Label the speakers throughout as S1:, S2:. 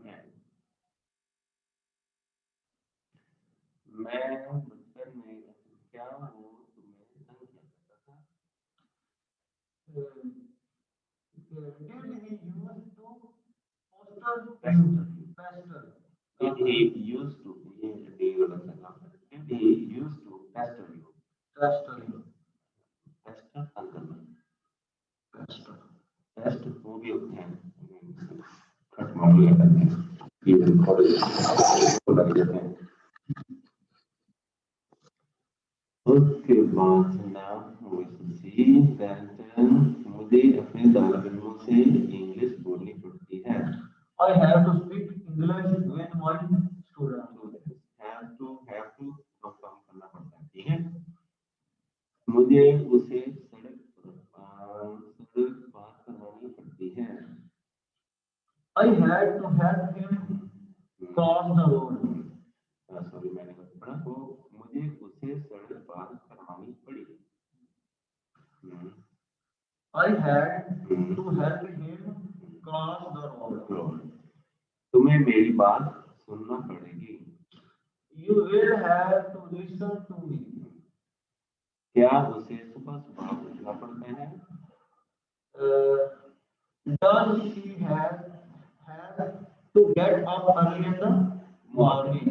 S1: hand. मैं बचपन में क्या वो तुम्हें तंग किया करता था?
S2: Did he used to pester
S1: Did he used to Did he used to pester you?
S2: pester you?
S1: Pester तंग करना.
S2: Pester.
S1: Pest वो भी होते हैं. खट मामले करते हैं. Even कॉलेज को लग जाते हैं. उसके बाद now we see that मुझे अपने तालिब इल्मों से इंग्लिश बोलनी पड़ती है.
S2: I have to speak English with my students.
S1: have to काम करना पड़ता है. ठीक है. मुझे उसे सड़क पार करवानी पड़ती है.
S2: I had to help him cross the road.
S1: Sorry मैंने पढ़ा तो मुझे उसे सड़क पार करवानी पड़ी.
S2: I had to help him cross the road.
S1: तुम्हें मेरी बात सुनना पड़ेगी.
S2: You will have to listen to me.
S1: क्या उसे सुबह सुबह उठना पड़ता है?
S2: Does she have to get up early in the morning?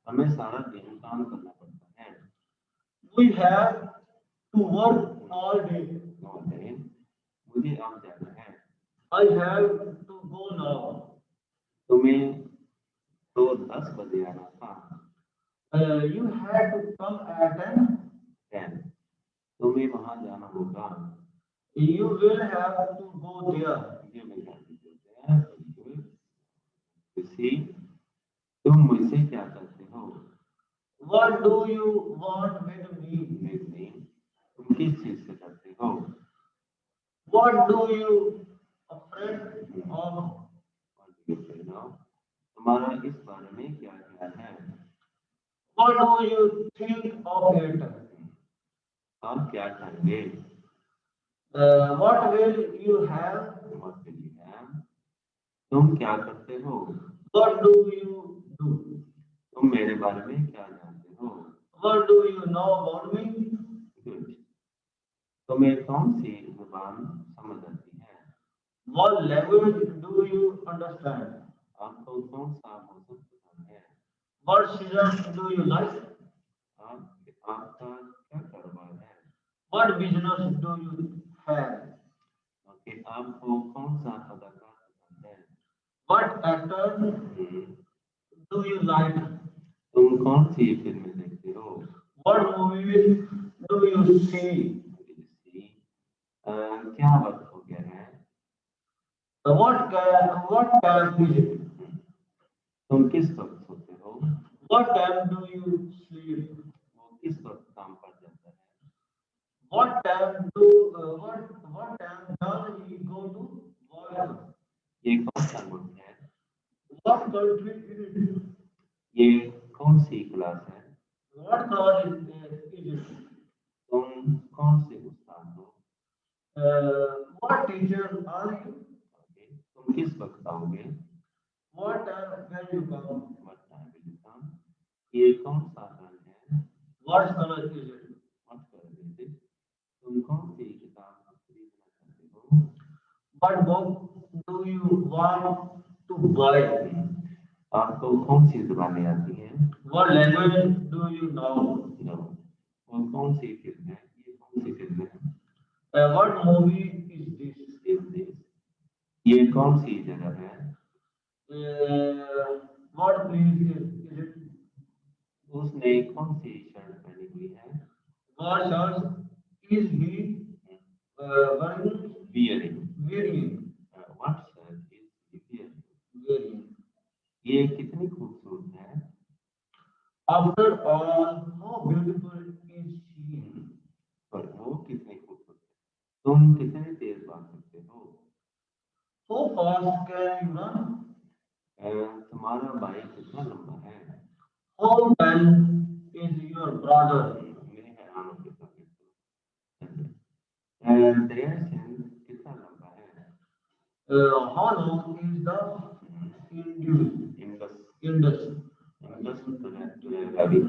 S1: हमें सारा दिन काम करना पड़ता है.
S2: We have to work all day.
S1: मुझे अब जाना है.
S2: I have to go now.
S1: तुम्हें तो 10 बजे आना था.
S2: You had to come at 10.
S1: तुम्हें वहां जाना होगा.
S2: You will have to go there.
S1: You will have to go there. You see, तुम मुझसे क्या चाहते हो?
S2: What do you want with me?
S1: With me. तुम किस चीज से चाहते हो?
S2: What do you afraid of?
S1: What do you afraid of? तुम्हारा इस बारे में क्या ख्याल है?
S2: What do you think of it?
S1: आप क्या खाएंगे?
S2: What will you have?
S1: What will you have? तुम क्या करते हो?
S2: What do you do?
S1: तुम मेरे बारे में क्या जानते हो?
S2: What do you know about me?
S1: Good. तुम्हें कौन सी जुबान समझ आती है?
S2: What language do you understand?
S1: आपको कौन सा मौसम पसंद है?
S2: What season do you like?
S1: आपका क्या कारोबार है?
S2: What business do you have?
S1: Okay, आपको कौन सा अदाकार पसंद है?
S2: What actor do you like?
S1: तुम कौन सी फिल्में देखते हो?
S2: What movies do you see?
S1: क्या वक्त हो गया है?
S2: What time is it?
S1: तुम किस वक्त सोते हो?
S2: What time do you sleep?
S1: वो किस वक्त काम पर जाता है?
S2: What time does he go to work?
S1: ये कौन सा मुल्क है?
S2: What country is it?
S1: ये कौन सी क्लास है?
S2: What class is it?
S1: तुम कौन से उस्ताद हो?
S2: What teacher are you?
S1: तुम किस वक्त आओगे?
S2: What time will you come?
S1: What time will you come? ये कौन सा रंग है?
S2: What color is it?
S1: What color is it? तुम कौन सी किताब खरीदना चाहते हो?
S2: What book do you want to buy?
S1: आपको कौन सी जुबानें आती हैं?
S2: What language do you know?
S1: वो कौन सी फिल्म है? ये कौन सी फिल्म है?
S2: What movie is this?
S1: ये कौन सी जगह है?
S2: What place is it?
S1: उसने कौन सी शर्ट पहनी हुई है?
S2: What shirt is he wearing?
S1: What shirt is he
S2: Wearing.
S1: ये कितनी खूबसूरत है?
S2: After all, how beautiful is she?
S1: पर वो कितनी खूबसूरत है? तुम कितने तेज भाग सकते हो?
S2: How fast can you run?
S1: तुम्हारा भाई कितना लंबा है?
S2: How tall is your brother?
S1: मैं हैरान हो गया था. दयाशन कितना लंबा है?
S2: How long is the Indus.
S1: Indus. Indus Valley.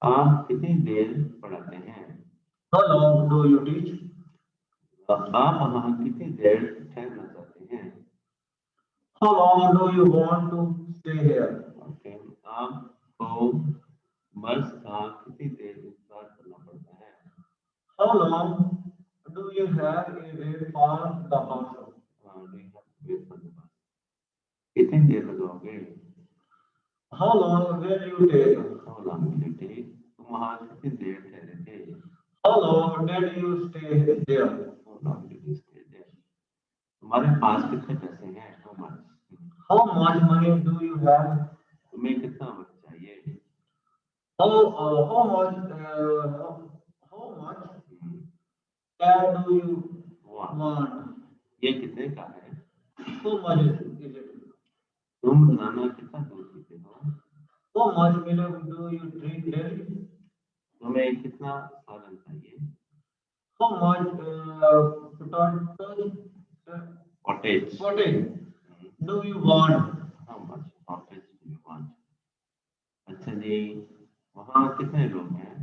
S1: आप कितनी देर पढ़ाते हैं?
S2: How long do you teach?
S1: आप वहाँ कितनी देर ठहरना चाहते हैं?
S2: How long do you want to stay here?
S1: Okay. आपको बस का कितनी देर इंतजार करना पड़ता है?
S2: How long do you have a wait for the bus?
S1: Do you have to wait for the bus? कितनी देर लगाओगे?
S2: How long will you take?
S1: How long will you take? तुम वहाँ कितनी देर ठहरे थे?
S2: How long did you stay there?
S1: How long did you stay there? तुम्हारे पास कितने पैसे हैं? How much?
S2: How much money do you have?
S1: तुम्हें कितना वक्त चाहिए?
S2: How much time do you want?
S1: ये कितने का है?
S2: How much is it?
S1: तुम रोजाना कितना दूध पीते हो?
S2: How much milk do you drink daily?
S1: तुम्हें कितना सालन चाहिए?
S2: How much
S1: Cottage.
S2: do you want?
S1: How much cottage do you want? अच्छा जी, वहाँ कितने लोग हैं?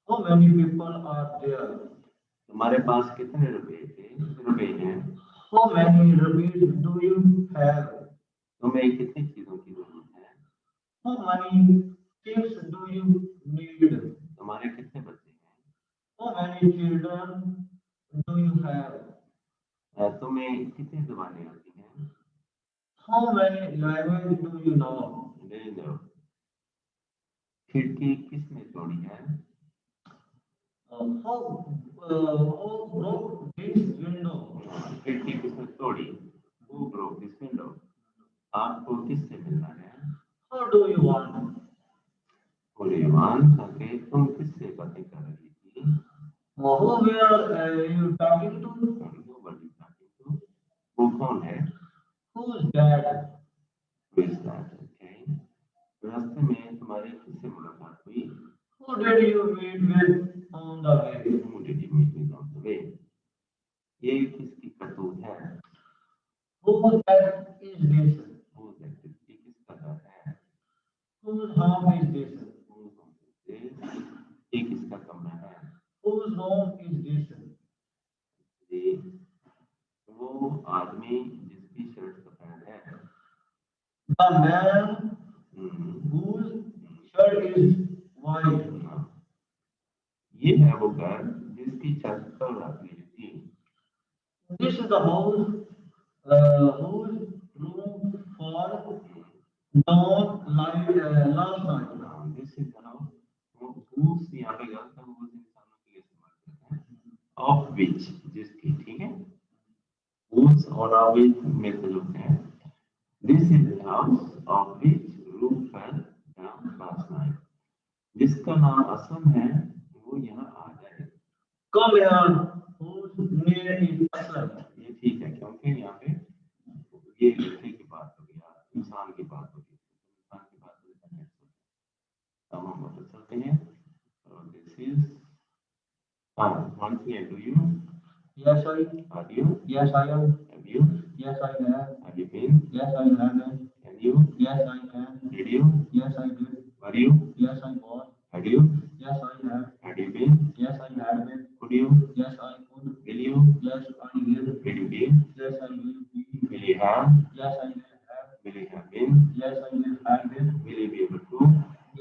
S2: How many people are there?
S1: तुम्हारे पास कितने रुपए हैं?
S2: How many rupees do you have?
S1: तुम्हें कितनी चीजों की जरूरत है?
S2: How many things do you need?
S1: तुम्हारे कितने बच्चे हैं?
S2: How many children do you have?
S1: तुम्हें कितनी जुबानें आती हैं?
S2: How many languages do you know?
S1: नहीं लो। खिड़की किसने तोड़ी है?
S2: How broke this window?
S1: खिड़की किसने तोड़ी? Who broke this window? आपको किससे मिलना है?
S2: How do you want?
S1: ताकि तुम किससे बातें कर रही थी?
S2: Who were you talking to?
S1: Who were you talking to? वो कौन है?
S2: Who's that?
S1: Who is that? Okay. रास्ते में तुम्हारी किससे मुलाकात हुई?
S2: Who did you meet with on the way?
S1: Who did you meet with on the way? ये किसकी करतूत है?
S2: Whose act is this?
S1: Whose act is this? ये किसका घर है?
S2: Whose home is this?
S1: Whose home is this? ये किसका कमरा है?
S2: Whose room is this?
S1: जी, वो आदमी जिसकी शर्ट सफेद है।
S2: The man whose shirt is white.
S1: ये है वो घर जिसकी छत पर रात गई थी।
S2: This is the house whose roof fall down last night.
S1: This is the house. whose यहाँ पे गलत है, whose इंसानों के लिए इस्तेमाल करते हैं। Of which जिसकी, ठीक है। whose और of which मिलते जुलते हैं। This is the house of which roof fell down last night. जिसका नाम असलम है वो यहाँ आ जाए।
S2: Come here, whose name is Aslam.
S1: ये ठीक है क्योंकि यहाँ पे ये लड़के की बात हो गया, इंसान की बात हो गई, इंसान की बात हो गई। अब हम वापस चलते हैं। This is once again, do you?
S2: Yes, I.
S1: Are you?
S2: Yes, I am.
S1: Have you?
S2: Yes, I have.
S1: Have you been?
S2: Yes, I have been.
S1: Can you?
S2: Yes, I can.
S1: Did you?
S2: Yes, I did.
S1: Were you?
S2: Yes, I was.
S1: Had you?
S2: Yes, I have.
S1: Had you been?
S2: Yes, I have been.
S1: Could you?
S2: Yes, I could.
S1: Will you?
S2: Yes, I will.
S1: Will you be?
S2: Yes, I will be.
S1: Will you have?
S2: Yes, I will have.
S1: Will you have been?
S2: Yes, I will have been.
S1: Will you be able to?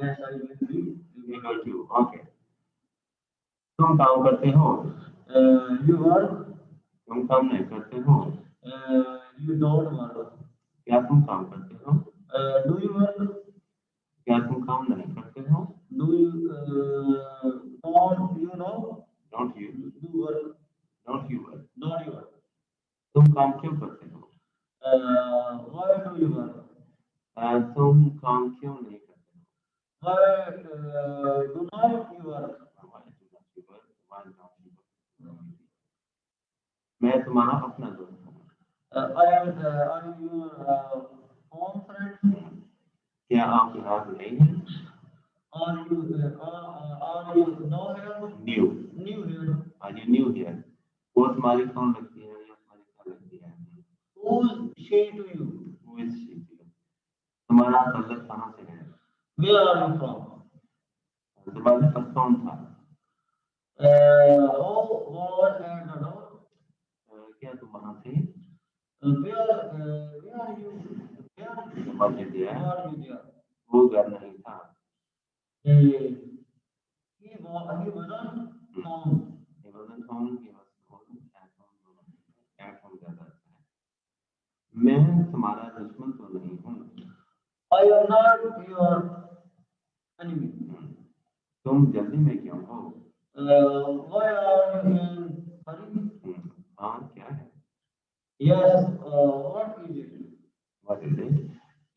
S2: Yes, I will be.
S1: Able to. Okay. तुम काम करते हो?
S2: You work.
S1: तुम काम नहीं करते हो?
S2: You don't work.
S1: क्या तुम काम करते हो?
S2: Do you work?
S1: क्या तुम काम नहीं करते हो?
S2: Do you don't you know?
S1: Don't you?
S2: Do work.
S1: Don't you work?
S2: Don't you work?
S1: तुम काम क्यों करते हो?
S2: Why do you work?
S1: तुम काम क्यों नहीं करते हो?
S2: Why do not you work?
S1: Why do not you work? Why don't you work? मैं तुम्हारा अपना दोस्त हूँ।
S2: I am your home friend.
S1: क्या आप यहाँ नहीं हैं?
S2: Are you know here?
S1: New.
S2: New here.
S1: Are you new here? वो तुम्हारी कौन लगती है या तुम्हारी क्या लगती है?
S2: Who's she to you?
S1: तुम्हारा ताल्लुक कहाँ से है?
S2: Where are you from?
S1: तुम्हारे पास कौन था?
S2: Who was at the door?
S1: क्या तुम वहाँ थे?
S2: Where are you?
S1: जवाब दे दिया
S2: Where are you there?
S1: वो घर नहीं था।
S2: He wasn't home.
S1: He wasn't home, he was at home दोनों हैं। at home ज़्यादा अच्छा है। मैं तुम्हारा दुश्मन तो नहीं हूँ।
S2: I am not your enemy.
S1: तुम जल्दी में क्यों हो?
S2: Why are you in hurry?
S1: हाँ क्या है?
S2: Yes, what is it?
S1: What is it?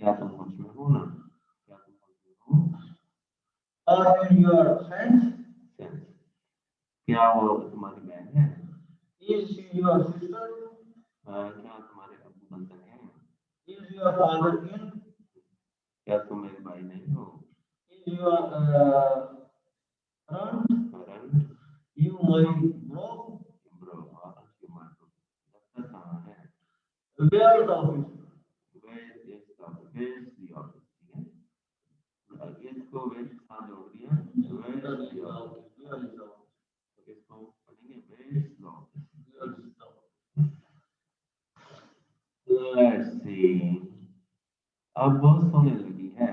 S1: क्या तुम होश में हो ना? क्या तुम होश में हो?
S2: Are you your friends?
S1: Sense. क्या वो तुम्हारी बहन है?
S2: Is she your sister?
S1: क्या तुम्हारे अब्बू बंधन है?
S2: Is your father in?
S1: क्या तुम मेरे भाई नहीं हो?
S2: Is your aunt?
S1: Parent,
S2: You my bro?
S1: bro, or you my bro. दफ्तर कहाँ है?
S2: Where is the office?
S1: Where is the office? ठीक है? इसको where के साथ जोड़ दिया। Where is the office?
S2: Where is the office?
S1: तो इसको पढ़ेंगे where is the office?
S2: Where is the office?
S1: Let's see. अब वो सोने लगी है।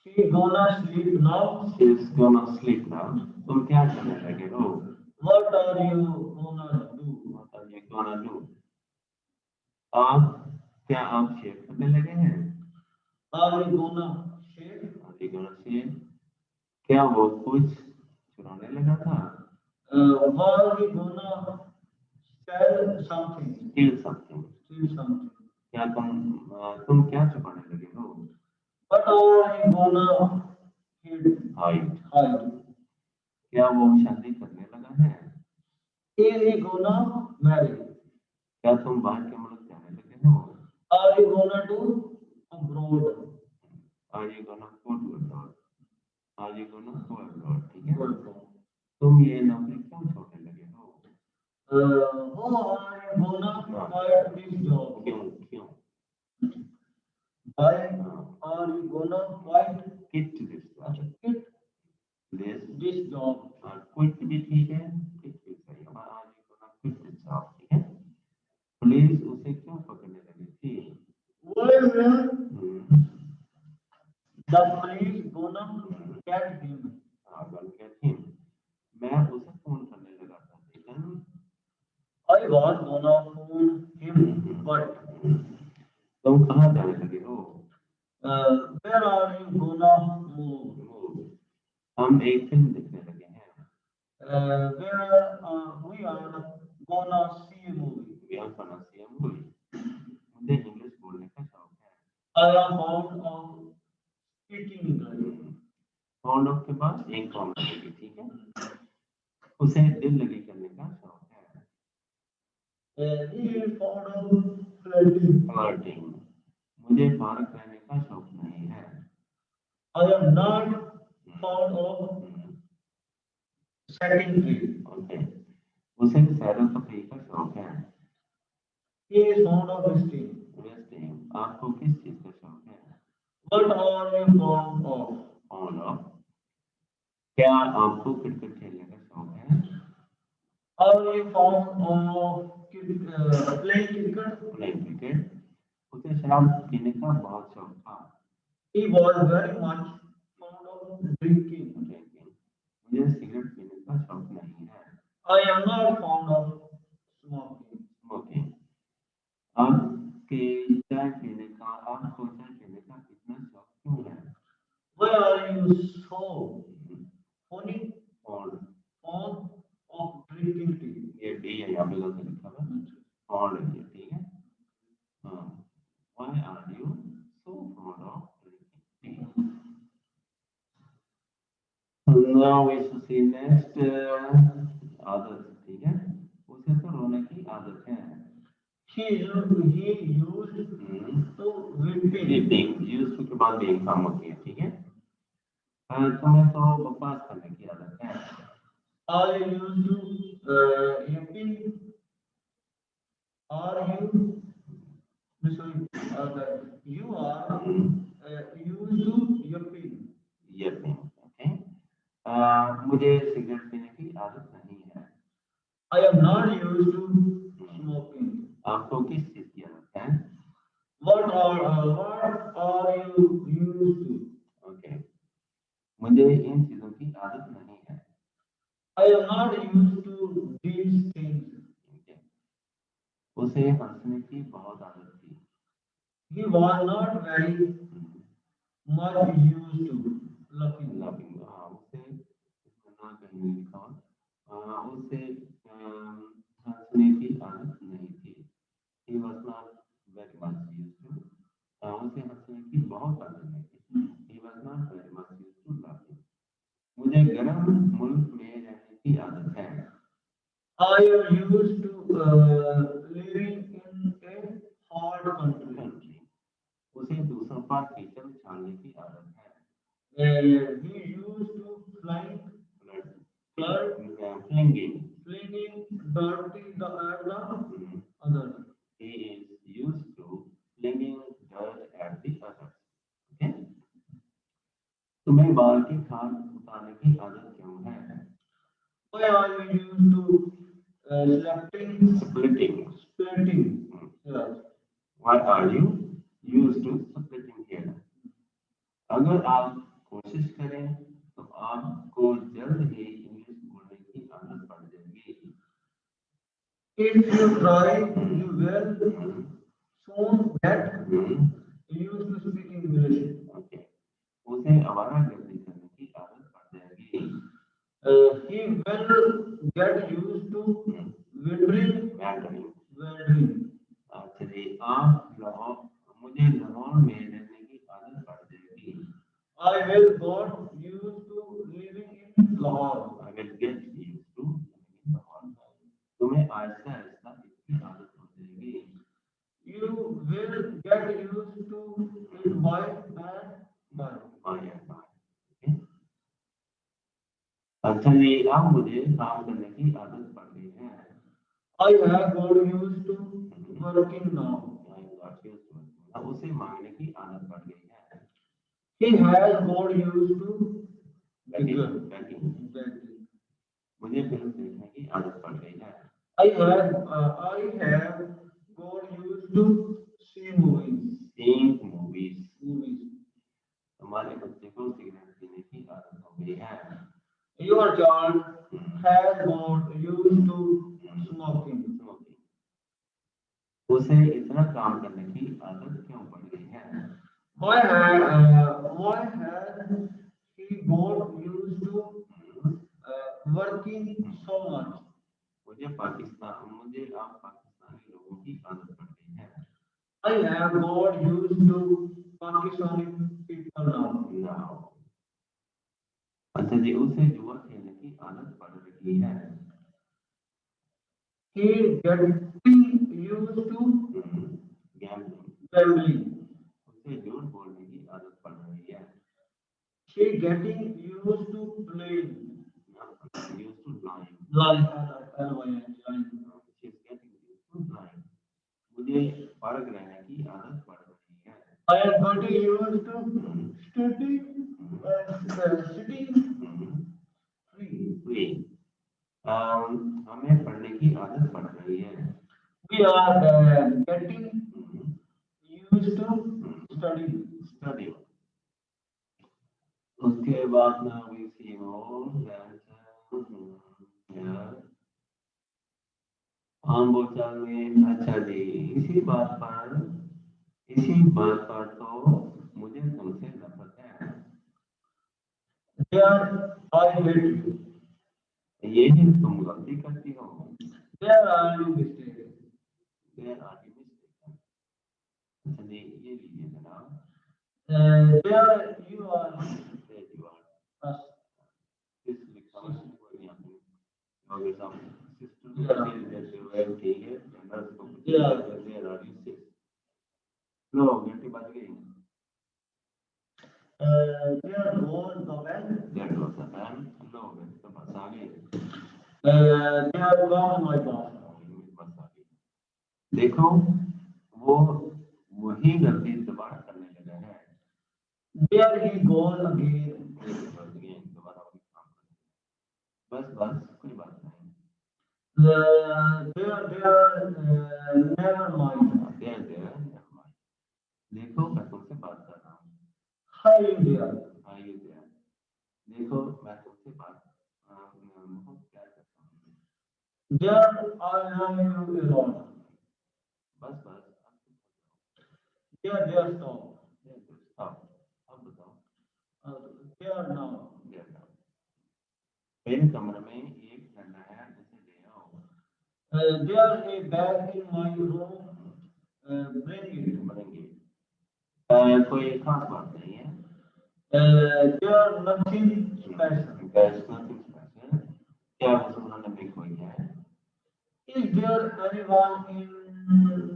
S2: She gonna sleep now?
S1: She's gonna sleep now. तुम क्या करने लगे हो?
S2: What are you gonna do?
S1: What are you gonna do? क्या आप शेव करने लगे हैं?
S2: Are you gonna shave?
S1: Are you gonna shave? क्या वो कुछ चुराने लगा था?
S2: Are you gonna sell something?
S1: Steal something.
S2: Steal something.
S1: क्या तुम क्या छुपाने लगे हो?
S2: What are you gonna
S1: Hide.
S2: hide?
S1: क्या वो शादी करने लगा है?
S2: Is he gonna marry?
S1: क्या तुम बाहर के मुल्क जाने लगे हो?
S2: Are you gonna do abroad?
S1: Are you gonna go to abroad? Are you gonna go abroad? ठीक है?
S2: Go abroad.
S1: तुम ये नौकरी क्यों छोड़ने लगे हो?
S2: Who are you gonna quit this job?
S1: क्यों?
S2: Why are you gonna
S1: Quit this job.
S2: quit this job?
S1: Quit भी ठीक है, quit भी सही है। Are you gonna quit this job? ठीक है? पुलिस उसे क्यों पकड़ने लगी थी?
S2: Why will the police gonna get him?
S1: Gonna get him. मैं उसे फोन करने लगा था, लेकिन
S2: I was gonna phone him, but
S1: तुम कहाँ जाने लगे हो?
S2: where are you gonna move?
S1: हम एक फिल्म देखने लगे हैं।
S2: Where we are gonna see a movie.
S1: We are gonna see a movie. मुझे इंग्लिश बोलने का शौक है।
S2: I am fond of speaking English.
S1: Fond of के बाद एक कॉमा लगेगी, ठीक है? उसे दिल लगी करने का शौक है।
S2: He is fond of flirting.
S1: मुझे पार्क रहने का शौक नहीं है।
S2: I am not fond of setting tree.
S1: Okay. उसे सैर तफरीह का शौक है।
S2: He is fond of resting.
S1: आपको किस चीज का शौक है?
S2: What are you fond of?
S1: Fond of. क्या आपको क्रिकेट खेलने का शौक है?
S2: Are you fond of playing cricket?
S1: Playing cricket. उसे शराब पीने का बहुत शौक था।
S2: He was very much fond of drinking.
S1: मुझे सिगरेट पीने का शौक नहीं है।
S2: I am not fond of smoking.
S1: आपको चाय पीने का इतना शौक क्यों है?
S2: Why are you so fond of drinking tea?
S1: ये डी है, यहाँ पे गलत लिखा हुआ है। फॉन्ड है, ठीक है? हाँ। Why are you so fond of drinking tea? Now we should see next आदत, ठीक है? उसे तो रोने की आदत है।
S2: He used to weeping.
S1: Used to के बाद भी एक काम होती है, ठीक है? तुम्हें तो बकवास करने की आदत है।
S2: I used to weeping. Are you? Sorry, you are used to yuppie.
S1: Yapping, okay. मुझे सिगरेट पीने की आदत नहीं है।
S2: I am not used to smoking.
S1: आपको किस चीज की आदत है?
S2: What are you used to?
S1: Okay, मुझे इन चीजों की आदत नहीं है।
S2: I am not used to these things.
S1: Okay, उसे हंसने की बहुत आदत थी।
S2: He was not very much used to laughing.
S1: Laughing, हाँ, उसे इसमें ना कहीं नहीं लिखा हुआ। उसे हंसने की आदत नहीं थी। He was not very much used to, उसे हंसने की बहुत आदत नहीं थी। He was not very much used to laughing. मुझे गर्म मुल्क में रहने की आदत है।
S2: I am used to living in a hard country.
S1: Country. उसे दूसरों पर कीचड़ उछालने की आदत है।
S2: He used to flinging dirty the at the others.
S1: He is used to flinging dirt at the others. Okay? तुम्हें बाल की खाल उतारने की आदत क्यों है?
S2: Why are you used to
S1: Splitting.
S2: Yes.
S1: Why are you used to splitting hair? अगर आप कोशिश करें तो आपको जल्द ही इंग्लिश बोलने की आदत पड़ जाएगी।
S2: If you try, you will soon get used to speaking English.
S1: Okay. उसे आवारागर्दी करने की आदत पड़ जाएगी।
S2: He will get used to wandering.
S1: अच्छा जी, मुझे लाहौर में रहने की आदत पड़ जाएगी।
S2: I will get used to living in Lahore.
S1: I will get used to living in Lahore. तुम्हें आहिस्ता आहिस्ता इसकी आदत हो जाएगी।
S2: You will get used to it by and by.
S1: Okay? अच्छा जी, अब मुझे काम करने की आदत पड़ गई है।
S2: I have got used to working now.
S1: अब उसे मांगने की आदत पड़ गई है।
S2: He has got used to begging.
S1: मुझे फिल्म देखने की आदत पड़ गई है।
S2: I have got used to seeing movies.
S1: हमारे बच्चे को सिगरेट पीने की आदत हो गई है।
S2: Your child has got used to smoking.
S1: उसे इतना काम करने की आदत क्यों पड़ गई है?
S2: Why has he got used to working so much?
S1: मुझे आप पाकिस्तानी लोगों की आदत पड़ गई है।
S2: I have got used to Pakistani people now.
S1: अच्छा जी, उसे जुआ खेलने की आदत पड़ रही है।
S2: He getting used to gambling.
S1: उसे झूठ बोलने की आदत पड़ रही है।
S2: She getting used to lying.
S1: Used to lying.
S2: Lying.
S1: She's getting used to lying. मुझे फर्क रहने की आदत पड़ रही है।
S2: I am getting used to sitting
S1: free. हमें पढ़ने की आदत पड़ रही है।
S2: We are getting used to study.
S1: उसके बाद ना we see more आम बोलचाल में। अच्छा जी, इसी बात पर तो मुझे तुमसे नफरत है।
S2: There I hate you.
S1: ये ही तुम गलती करती हो।
S2: There are you mistaken.
S1: अच्छा जी, ये लीजिए जनाब।
S2: There you are.
S1: इस लिखा हुआ है कोई यहाँ पे। और सामने सिस्टम ठीक है। There are you six. लो घंटी बज गई।
S2: There goes the bell.
S1: There goes the bell. लो घंटी तो बस आ गई।
S2: There goes my boss.
S1: बस आ गई। देखो वो वही गलती दोबारा करने लगा है।
S2: There he goes again.
S1: दोबारा वही काम करें। बस बस कोई बात नहीं।
S2: There, never mind.
S1: There, never mind। देखो मैं तुमसे बात कर रहा हूँ।
S2: Hi there.
S1: Are you there? देखो मैं तुमसे बात बहुत प्यार करता हूँ।
S2: There I am you alone.
S1: बस बस अब
S2: There stop.
S1: stop। अब बताओ।
S2: There now.
S1: There now। मेरे कमरे में एक डंडा है उसे ले आओ।
S2: There a bag in my room. Bring it.
S1: कोई खास बात नहीं है।
S2: There nothing special.
S1: There's nothing special। क्या उस उन्होंने भी कोई है?
S2: Is there anyone in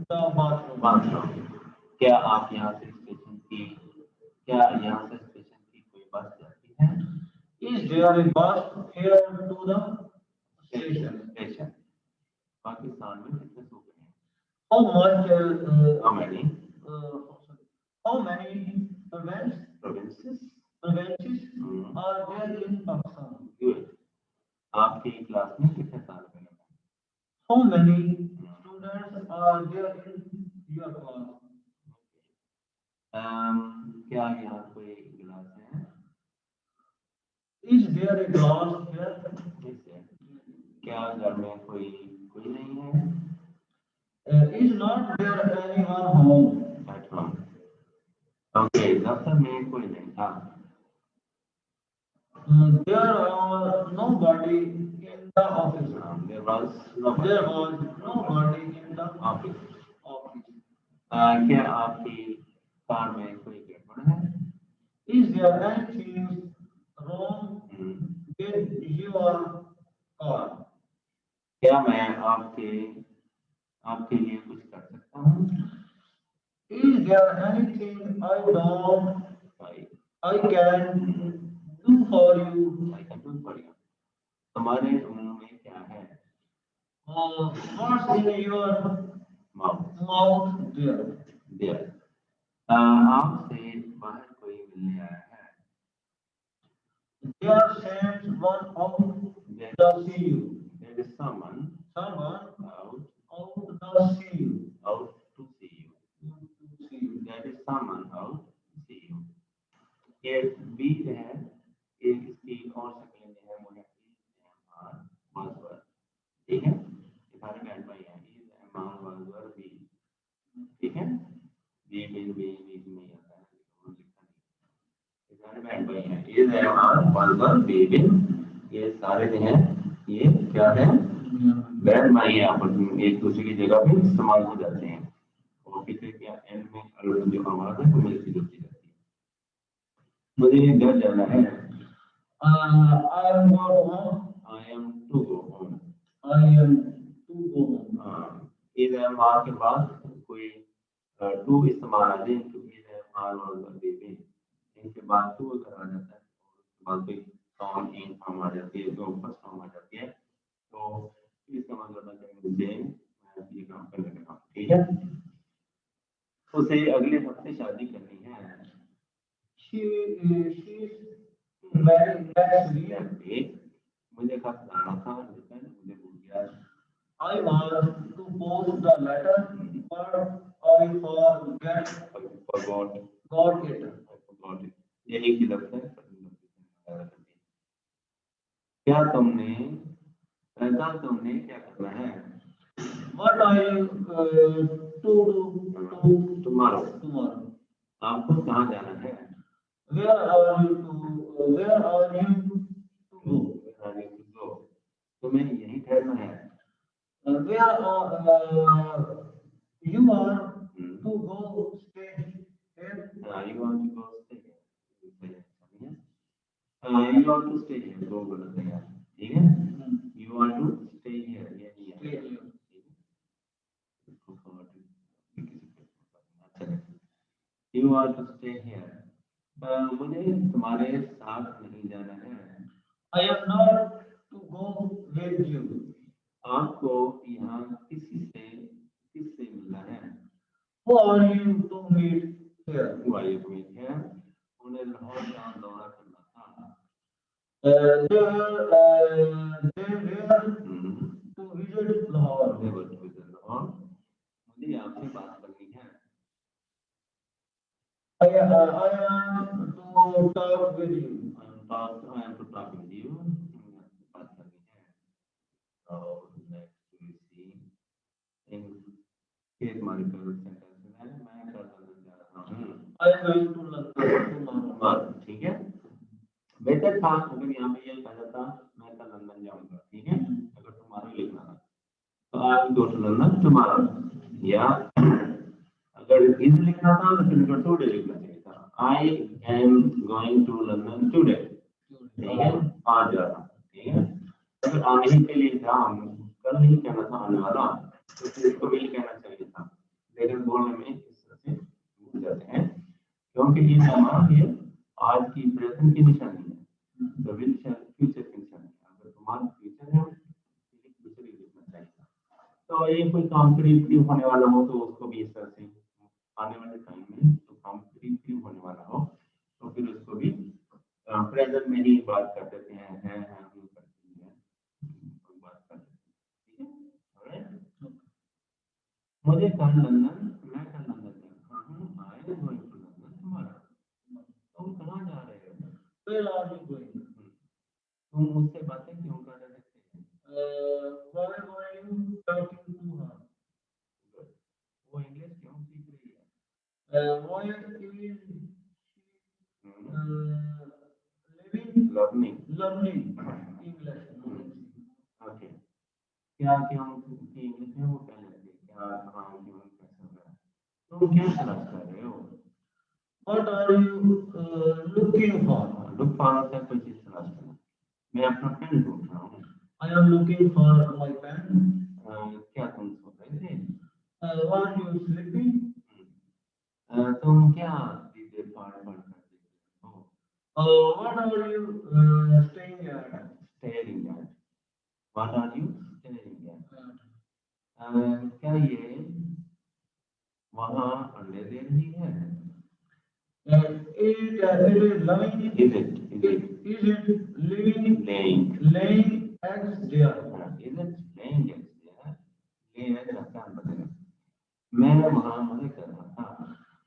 S2: the bathroom?
S1: Bathroom. क्या यहाँ से स्टेशन की कोई बस जाती है?
S2: Is there a bus here to the station?
S1: Station. Pakistan में कितने सूबे हैं?
S2: How much?
S1: How many?
S2: How many provinces are there in Pakistan?
S1: Good। आपकी क्लास में कितने तालिब इल्म हैं?
S2: How many students are there in your class?
S1: क्या यहाँ कोई गिलास है?
S2: Is there a glass here?
S1: क्या घर में कोई नहीं है?
S2: Is not there anyone home?
S1: At home। Okay, दफ्तर में कोई नहीं था।
S2: There was nobody in the office.
S1: There was nobody
S2: in the
S1: office।
S2: office.
S1: क्या आपकी कार में कोई गड़बड़ है?
S2: Is there anything wrong with your car? क्या मैं आपके लिए कुछ कर सकता हूँ? Is there anything I can do for you? तुम्हारे मुंह में क्या है? What's in your mouth? There। आपसे बाहर कोई मिलने आया है? There sent one out to see you। There is someone out to see you। There is someone out to see you। ये बीच है, एक इसकी और शक्लें जो है वो है मार्वर। ठीक है, ये सारे बैंड में है मार्वर बी। ठीक है, बी बीच में आता है, लिखा नहीं। ये सारे बैंड में है, ये मार्वर बी बिन, ये सारे जो हैं ये क्या है? बैंड में ही आपस में एक दूसरे की जगह पे इस्तेमाल हो जाते हैं। और किसी क्या एंड में अलग जो आवाज है वो मिलती जुलती रहती है। मुझे घर जाना है। I am to go home। इधर मार के बाद कोई टू इस्तेमाल आ जाए तो इधर मार और बेबी इनके बाद टू अगर आ जाता है और बाद कोई साउंड इन फॉर्म आ जाती है, तो ऊपर फॉर्म आ जाती है, तो इसका मतलब होता है मुझे मैं ये काम करने लगा। ठीक है, उसे अगले हफ्ते शादी करनी है। She married next week। मुझे खत लाना था लेकिन मुझे भूल गया। I was to post the letter but I forgot it। ये एक ही लफ्ज़ है। क्या तुमने क्या करना है? What are you to do tomorrow? आपको कहाँ जाना है? Where are you to go? तुम्हें यहीं ठहरना है। Where you are to go stay here? You want to go stay here? You want to stay here? दो गलत है यार, ठीक है? You want to stay here? ये नहीं है। You want to stay here? मुझे तुम्हारे साथ नहीं जाना है। I am not to go with you। आपको यहाँ किससे मिलना है? Who are you to meet here? Who are you to meet here?
S1: Lahore का दौरा करना था।
S2: they were to visit Lahore.
S1: They were to visit Lahore. मुझे आपसे बात करनी है।
S2: I am to talk with you.
S1: I am to talk with you. बात करनी है। So next we see in ये हमारी फेवरेट सेंटेंस है। मैं कल लंदन जा रहा हूँ।
S2: I am going to London tomorrow.
S1: ठीक है। बेहतर था अगर यहाँ पे ये कहा था मैं कल लंदन जाऊँगा। ठीक है। अगर तुम्हारा लिखना था तो I will go to London tomorrow. या अगर इज लिखना था तो फिर टुडे लिखना चाहिए था। I am going to London today. ठीक है। आज जा रहा हूँ। ठीक है। अगर आने के लिए था कल नहीं कहना था आने वाला तो फिर इसको भी कहना चाहिए था। लेकिन बोलने में इस तरह से भूल जाते हैं क्योंकि ये जमा ये आज की प्रेजेंट की निशानी है। तो विल फ्यूचर की निशानी है। अगर तुम्हारा फ्यूचर है फ्यूचर ही लिखना चाहिए। तो ये कोई काम करीब होने वाला हो तो उसको भी इस तरह से आने वाले टाइम में तो काम करीब होने वाला हो तो फिर उसको भी प्रेजेंट में ही बात कर देते हैं बात कर देते हैं। ठीक है। ऑलराइट। मुझे कल लंदन मैं कल लंदन जा रहा हूँ। I am going to London tomorrow. तुम कहाँ जा रहे हो?
S2: Where are you going?
S1: तुम मुझसे बातें क्यों कर रहे थे?
S2: Why are you talking to her?
S1: वो इंग्लिश क्यों सीख रही है?
S2: Why is she
S1: learning
S2: English?
S1: Okay. क्या क्यों की इंग्लिश में वो पहले से क्या हाँ क्यों कैसे हो रहा है? तुम क्या तलाश कर रहे हो?
S2: What are you looking for?
S1: Look for होता है कोई चीज तलाश करना। मैं अपना पेन ढूंढ रहा हूँ।
S2: I am looking for my pen.
S1: क्या तुम सो रहे थे?
S2: Are you sleeping?
S1: तुम क्या दीदी पढ़ करते हो?
S2: What are you staying at?
S1: Staring at. What are you staring at? क्या ये वहाँ अंडे दे रही है?
S2: It is living.
S1: Is it
S2: living? Laying eggs there.
S1: Is it laying eggs there? Lay eggs का क्या मतलब है? मैं वहाँ मजे कर रहा था।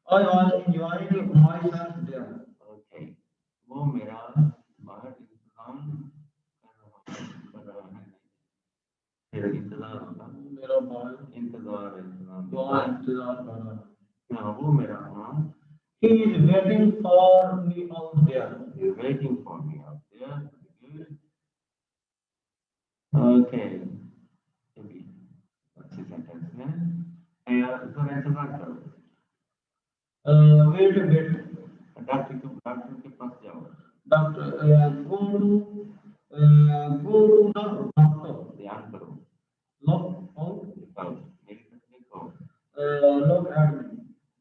S2: I was enjoying myself there.
S1: Okay. वो मेरा बाहर इंतजाम कर रहा है। मेरा इंतजार होगा।
S2: मेरा बाहर
S1: इंतजार
S2: कर रहा है।
S1: हाँ वो मेरा वहाँ
S2: He is waiting for me out there.
S1: He is waiting for me out there. Okay. चलिए अच्छी सेंटेंस है। तो इंतजार करो।
S2: Wait a bit.
S1: डॉक्टर के पास जाओ।
S2: Doctor, go to the doctor.
S1: ध्यान करो।
S2: Look out.
S1: मेरी तकलीफ हो।
S2: Look at me.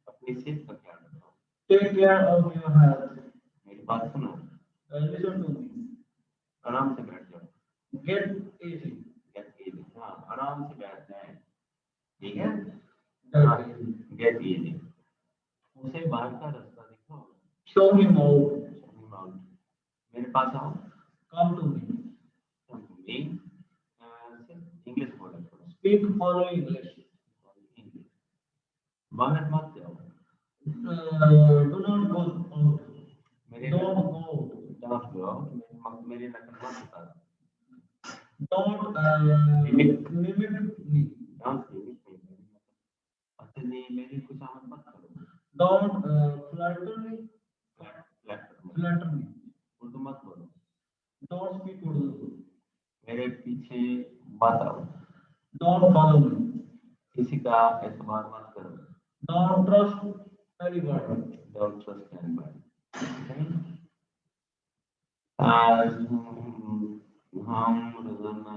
S1: अपनी सेहत का ख्याल रखो।
S2: Take care of your health.
S1: मेरी बात सुनो।
S2: Listen to me.
S1: आराम से बैठ जाओ।
S2: Get easy.
S1: हाँ आराम से बैठ जाए। ठीक है। Get easy. उसे बाहर का रास्ता दिखाओ।
S2: Show him out.
S1: मेरे पास आओ।
S2: Come to me.
S1: इंग्लिश बोलो।
S2: Speak follow English.
S1: बाहर मत जाओ।
S2: Do not go out. Don't go out.
S1: मेरे नकल मत उतारो।
S2: Don't
S1: mimic
S2: me.
S1: असली मेरी खुशामद मत करो।
S2: Don't flatter me.
S1: उर्दू मत बोलो।
S2: Don't speak Urdu.
S1: मेरे पीछे मत आओ।
S2: Don't follow me.
S1: किसी का एतबार मत करो।
S2: Don't trust anybody.
S1: Don't trust anybody. हम रोजाना